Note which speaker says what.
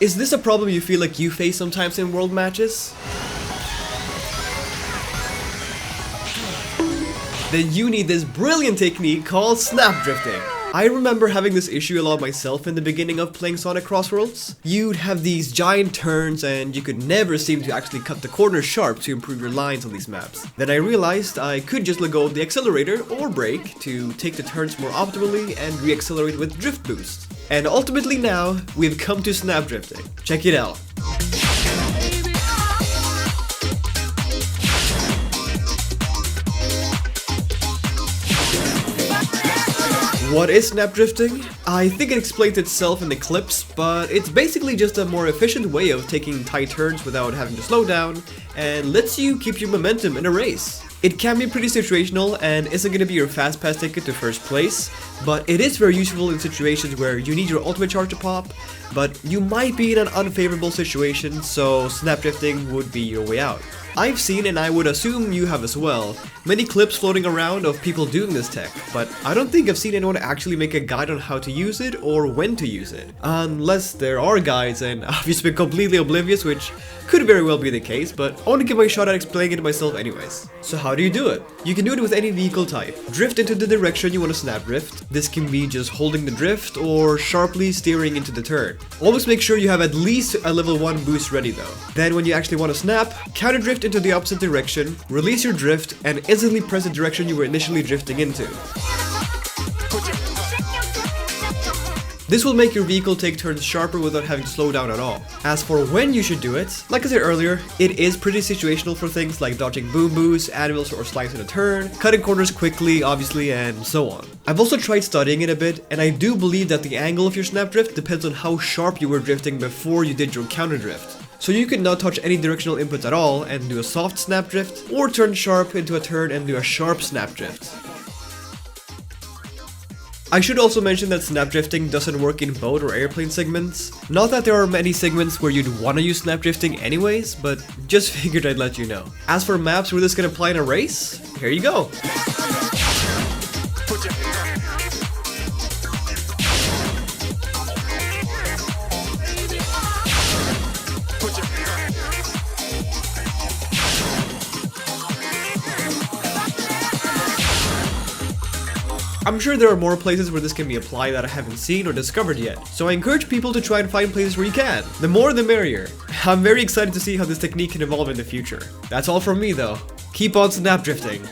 Speaker 1: Is this a problem you feel like you face sometimes in world matches? Then you need this brilliant technique called snap drifting. I remember having this issue a lot myself in the beginning of playing Sonic Crossworlds. You'd have these giant turns and you could never seem to actually cut the corners sharp to improve your lines on these maps. Then I realized I could just let go of the accelerator or brake to take the turns more optimally and re-accelerate with drift boost. And ultimately now, we've come to snap drifting. Check it out. What is snap drifting? I think it explains itself in the clips, but it's basically just a more efficient way of taking tight turns without having to slow down, and lets you keep your momentum in a race. It can be pretty situational and isn't going to be your fast pass ticket to first place, but it is very useful in situations where you need your ultimate charge to pop, but you might be in an unfavorable situation, so snap drifting would be your way out. I've seen, and I would assume you have as well, many clips floating around of people doing this tech, but I don't think I've seen anyone actually make a guide on how to use it or when to use it. Unless there are guides and I've just been completely oblivious, which could very well be the case, but I want to give my shot at explaining it myself anyways. So how do you do it? You can do it with any vehicle type. Drift into the direction you want to snap drift. This can be just holding the drift or sharply steering into the turn. Always make sure you have at least a level 1 boost ready though. Then when you actually want to snap, counter drift into the opposite direction, release your drift, and instantly press the direction you were initially drifting into. This will make your vehicle take turns sharper without having to slow down at all. As for when you should do it, like I said earlier, it is pretty situational for things like dodging boom boosts, anvils or slides in a turn, cutting corners quickly obviously, and so on. I've also tried studying it a bit, and I do believe that the angle of your snap drift depends on how sharp you were drifting before you did your counter drift. So you could not touch any directional inputs at all and do a soft snap drift, or turn sharp into a turn and do a sharp snap drift. I should also mention that snap drifting doesn't work in boat or airplane segments. Not that there are many segments where you'd want to use snap drifting anyways, but just figured I'd let you know. As for maps where this can apply in a race, here you go. I'm sure there are more places where this can be applied that I haven't seen or discovered yet, so I encourage people to try and find places where you can. The more the merrier. I'm very excited to see how this technique can evolve in the future. That's all from me though. Keep on snap drifting.